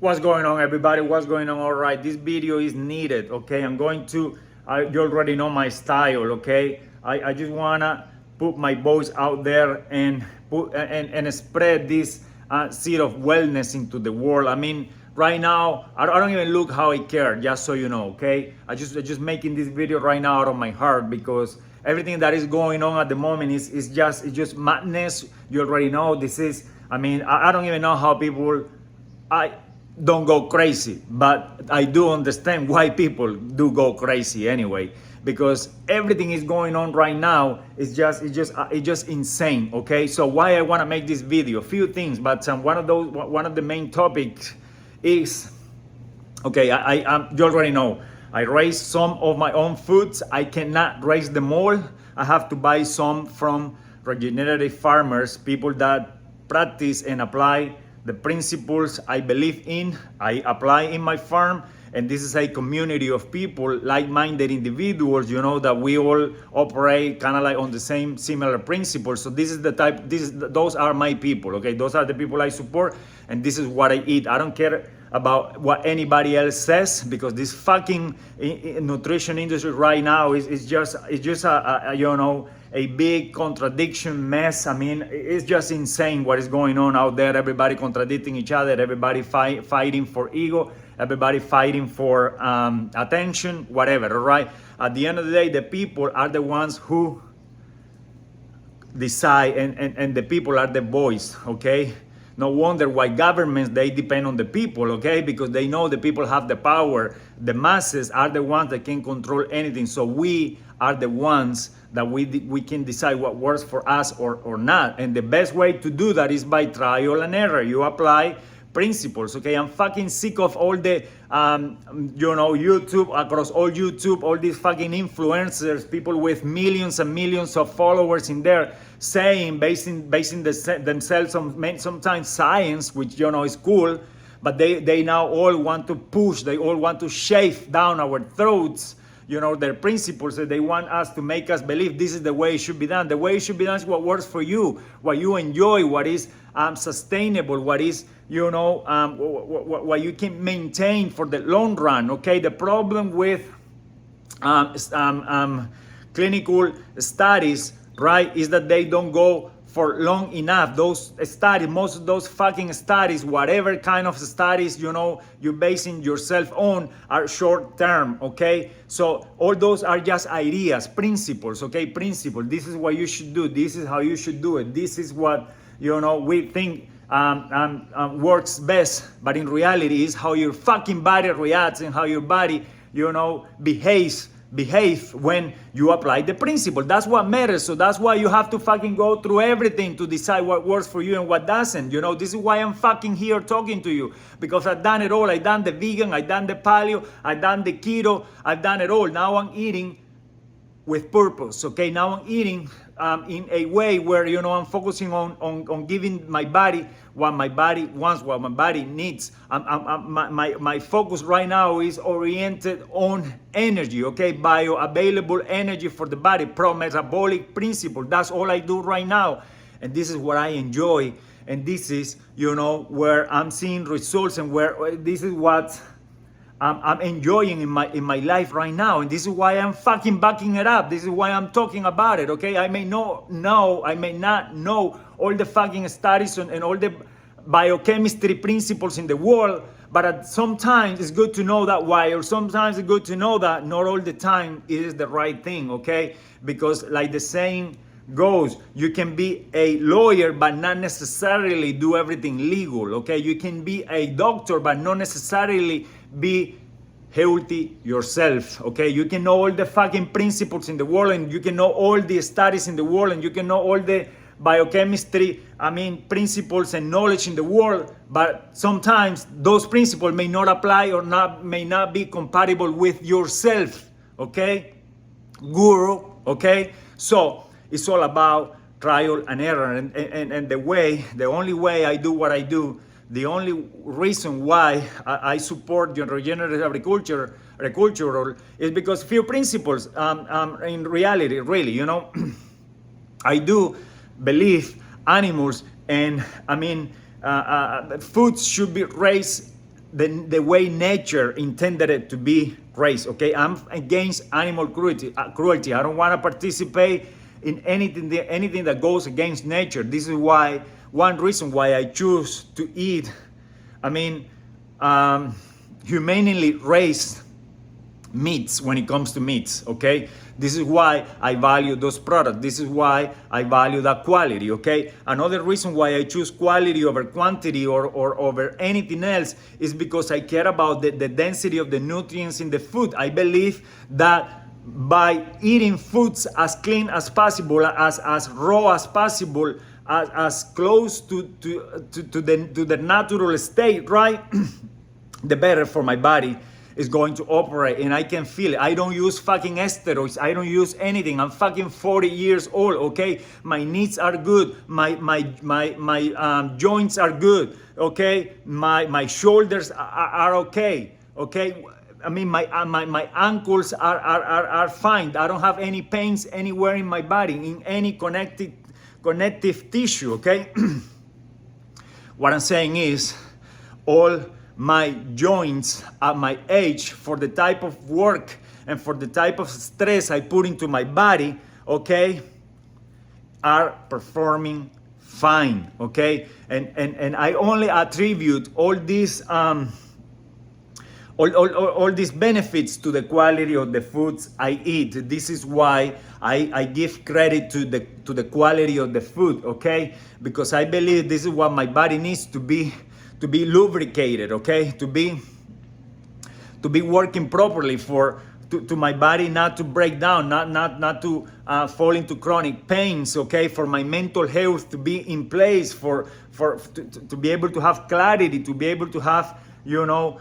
What's going on, everybody? What's going on? All right, this video is needed. Okay, I'm going to. You already know my style. Okay, I just wanna put my voice out there and spread this seed of wellness into the world. I mean, right now I don't even look how I care. Just so you know, okay. I just making this video right now out of my heart because everything that is going on at the moment is just madness. You already know this is. I mean, I don't even know how people. I don't go crazy, but I do understand why people do go crazy anyway, because everything is going on right now is just insane. Okay, so why I want to make this video? A few things, but one of the main topics is okay. You already know I raise some of my own foods. I cannot raise them all. I have to buy some from regenerative farmers, people that practice and apply the principles I believe in. I apply in my farm, and this is a community of people, like-minded individuals, that we all operate kind of like on the same similar principles. So this is the type, those are my people. Okay, those are the people I support, and this is what I eat. I don't care about what anybody else says, because this fucking nutrition industry right now is just a big contradiction mess. I mean, it's just insane what is going on out there. Everybody contradicting each other, everybody fighting for ego, everybody fighting for attention, whatever, right? At the end of the day, the people are the ones who decide, and the people are the voice, okay? No wonder why governments, they depend on the people, okay? Because they know the people have the power. The masses are the ones that can control anything. So we are the ones that we can decide what works for us or not. And the best way to do that is by trial and error. You apply principles, okay? I'm fucking sick of all the YouTube, across all YouTube, all these fucking influencers, people with millions and millions of followers in there, saying, basing themselves on sometimes science, which is cool, but they now all want to push, they all want to shave down our throats, their principles, that they want us to make us believe this is the way it should be done. The way it should be done is what works for you, what you enjoy, what is sustainable, what is, what you can maintain for the long run, okay? The problem with clinical studies, right, is that they don't go for long enough. Those studies, most of those fucking studies, whatever kind of studies, you're basing yourself on, are short term, okay? So all those are just ideas, principles, okay? Principles. This is what you should do. This is how you should do it. This is what, we think works best, but in reality is how your fucking body reacts and how your body, behave when you apply the principle. That's what matters. So that's why you have to fucking go through everything to decide what works for you and what doesn't. This is why I'm fucking here talking to you, because I've done it all. I've done the vegan, I've done the paleo, I've done the keto, I've done it all. Now I'm eating with purpose, okay? Now I'm eating in a way where, I'm focusing on giving my body what my body wants, what my body needs. My focus right now is oriented on energy, okay? Bioavailable energy for the body, pro-metabolic principle. That's all I do right now. And this is what I enjoy. And this is, where I'm seeing results, and where this is what I'm enjoying in my life right now, and this is why I'm fucking backing it up. This is why I'm talking about it, okay? I may not know all the fucking studies and all the biochemistry principles in the world, but sometimes it's good to know that why, or sometimes it's good to know that not all the time it is the right thing, okay? Because like the saying goes, you can be a lawyer but not necessarily do everything legal, okay? You can be a doctor but not necessarily be healthy yourself, okay? You can know all the fucking principles in the world, and you can know all the studies in the world, and you can know all the biochemistry, principles and knowledge in the world, but sometimes those principles may not apply or may not be compatible with yourself, okay? Guru, okay? So it's all about trial and error, and the only way I do what I do, the only reason why I support regenerative agriculture is because few principles. In reality, really, I do believe animals and foods should be raised the way nature intended it to be raised. Okay, I'm against animal cruelty. I don't want to participate in anything that goes against nature. This is why one reason why I choose to eat, I mean, humanely raised meats when it comes to meats. Okay, this is why I value those products. This is why I value that quality. Okay, another reason why I choose quality over quantity or over anything else is because I care about the density of the nutrients in the food. I believe that by eating foods as clean as possible, as raw as possible, as close to the natural state, right, the better for my body is going to operate, and I can feel it. I don't use fucking steroids. I don't use anything. I'm fucking 40 years old. Okay, my knees are good. My joints are good. Okay, my shoulders are okay. Okay, I mean my ankles are fine. I don't have any pains anywhere in my body, in any connective tissue. Okay, what I'm saying is all my joints at my age, for the type of work and for the type of stress I put into my body, okay, are performing fine. Okay, and I only attribute all these all these benefits to the quality of the foods I eat. This is why I give credit to the quality of the food. Okay, because I believe this is what my body needs to be lubricated. Okay, to be working properly, to my body not to break down, not to fall into chronic pains. Okay, for my mental health to be in place, to be able to have clarity, to be able to have, you know,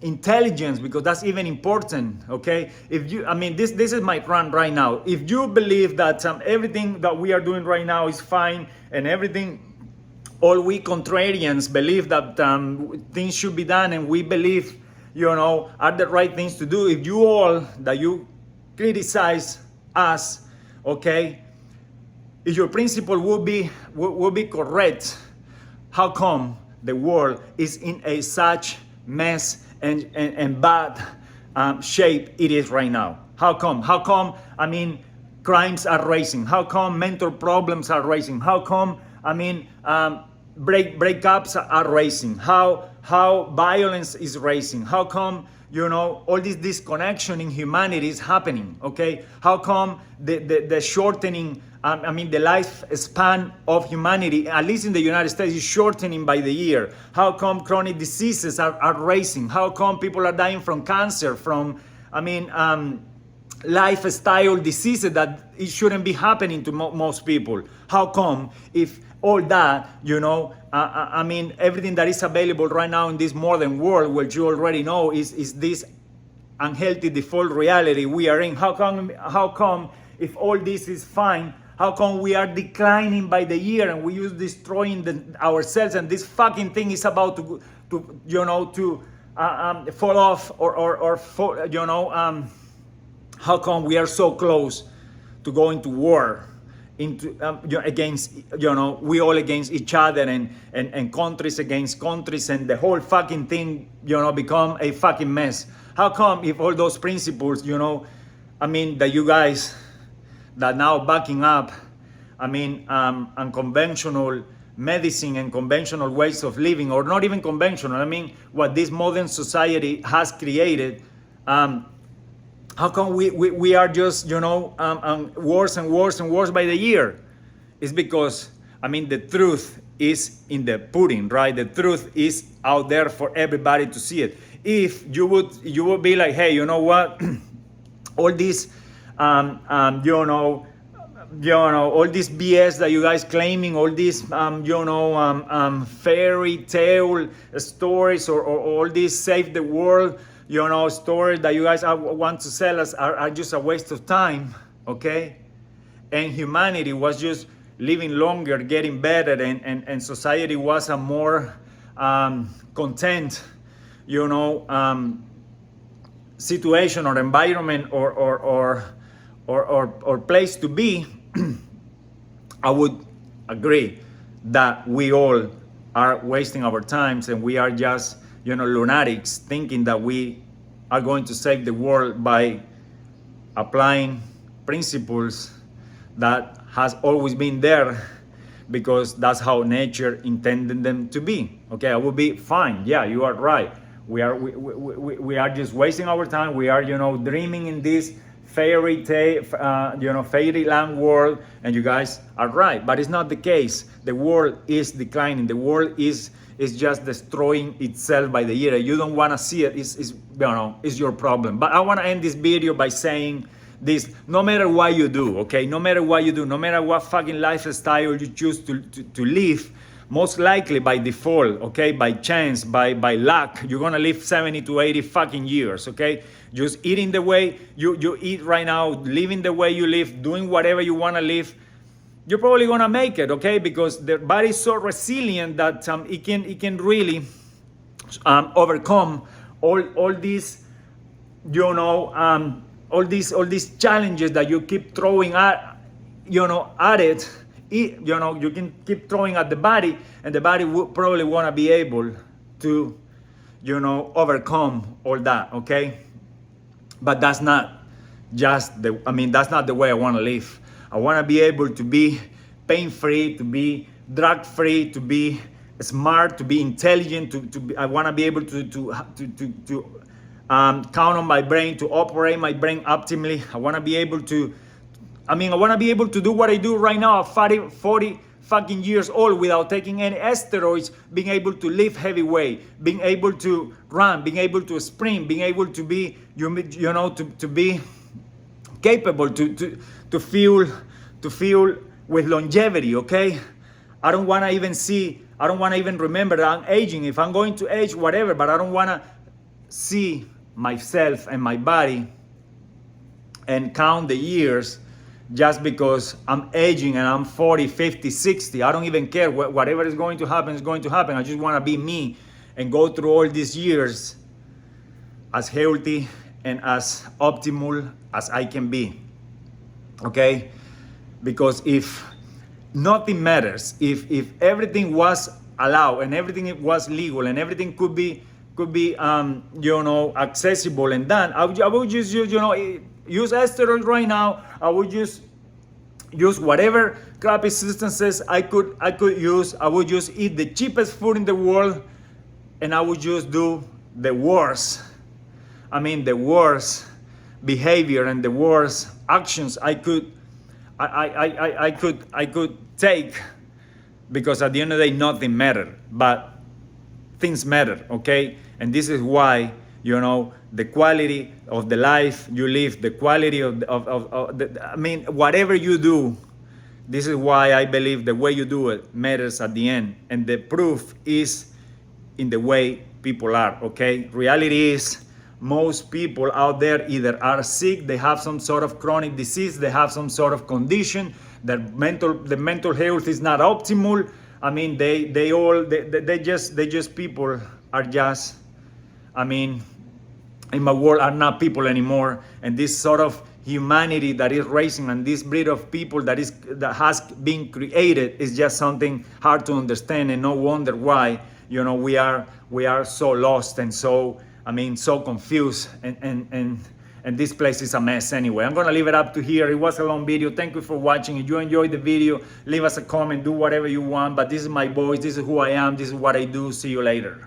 intelligence, because that's even important. Okay, if you, I mean, this is my run right now. If you believe that everything that we are doing right now is fine, and everything, all we contrarians believe that things should be done, and we believe, you know, are the right things to do. If you all that you criticize us, okay, if your principle will be correct, how come the world is in such mess and bad shape it is right now? How come? I mean, crimes are rising. How come mental problems are rising? How come, I mean, breakups are rising? How violence is rising? How come, you know, all this disconnection in humanity is happening? Okay, how come the shortening, I mean, the lifespan of humanity, at least in the United States, is shortening by the year? How come chronic diseases are rising? How come people are dying from cancer, from, I mean, lifestyle diseases that it shouldn't be happening to most people? How come, if all that, you know, I mean, everything that is available right now in this modern world, which you already know is this unhealthy default reality we are in? How come if all this is fine, how come we are declining by the year, and we use destroying ourselves, and this fucking thing is about to you know, to fall off or fall, you know, how come we are so close to going to war, into against, you know, we all against each other, and countries against countries, and the whole fucking thing, you know, become a fucking mess? How come, if all those principles, you know, I mean, that you guys that now backing up, I mean, unconventional medicine and conventional ways of living, or not even conventional, I mean, what this modern society has created, how come we are just, you know, worse and worse and worse by the year? It's because, I mean, the truth is in the pudding, right? The truth is out there for everybody to see it. If you would be like, hey, you know what, all this, you know, all this BS that you guys claiming, all these, you know, fairy tale stories, or all these save the world, you know, stories that you guys want to sell us are just a waste of time. Okay, and humanity was just living longer, getting better, and society was a more content, you know, situation or environment or place to be. I would agree that we all are wasting our times, and we are just lunatics thinking that we are going to save the world by applying principles that has always been there because that's how nature intended them to be. Okay, I will be fine. Yeah, you are right. We are just wasting our time. We are, dreaming in this fairy tale, fairyland world, and you guys are right. But it's not the case. The world is declining. The world is just destroying itself by the year. You don't want to see it. It's your problem. But I want to end this video by saying this: no matter what you do, okay, no matter what you do, no matter what fucking lifestyle you choose to live, most likely by default, okay, by chance, by luck, you're gonna live 70 to 80 fucking years, okay? Just eating the way you eat right now, living the way you live, doing whatever you wanna live, you're probably gonna make it, okay? Because the body is so resilient that it can really overcome all these, all these challenges that you keep throwing at it. You can keep throwing at the body, and the body will probably want to be able to overcome all that, okay? But that's not that's not the way I want to live. I want to be able to be pain-free, to be drug-free, to be smart, to be intelligent, I want to be able to count on my brain, to operate my brain optimally. I want to be able to do what I do right now at 40 fucking years old without taking any steroids, being able to lift heavy weight, being able to run, being able to sprint, being able to be, to be capable, to feel with longevity, okay? I don't want to even remember that I'm aging. If I'm going to age, whatever, but I don't want to see myself and my body and count the years just because I'm aging and I'm 40, 50, 60. I don't even care. Whatever is going to happen is going to happen. I just want to be me and go through all these years as healthy and as optimal as I can be. Okay? Because if nothing matters, if everything was allowed and everything was legal and everything could be accessible and done, I would just use steroids right now. I would just use whatever crappy substances I could use. I would just eat the cheapest food in the world, and I would just do the worst behavior and the worst actions I could take, because at the end of the day nothing mattered, but things matter, okay? And this is why the quality of the life you live, the quality of whatever you do, this is why I believe the way you do it matters at the end. And the proof is in the way people are, okay? Reality is most people out there either are sick, they have some sort of chronic disease, they have some sort of condition, the mental health is not optimal. People are just, in my world, are not people anymore. And this sort of humanity that is rising and this breed of people that has been created is just something hard to understand, and no wonder why we are so lost and so confused, and this place is a mess anyway. I'm gonna leave it up to here. It was a long video. Thank you for watching. If you enjoyed the video, leave us a comment, do whatever you want, but this is my voice, this is who I am, this is what I do. See you later.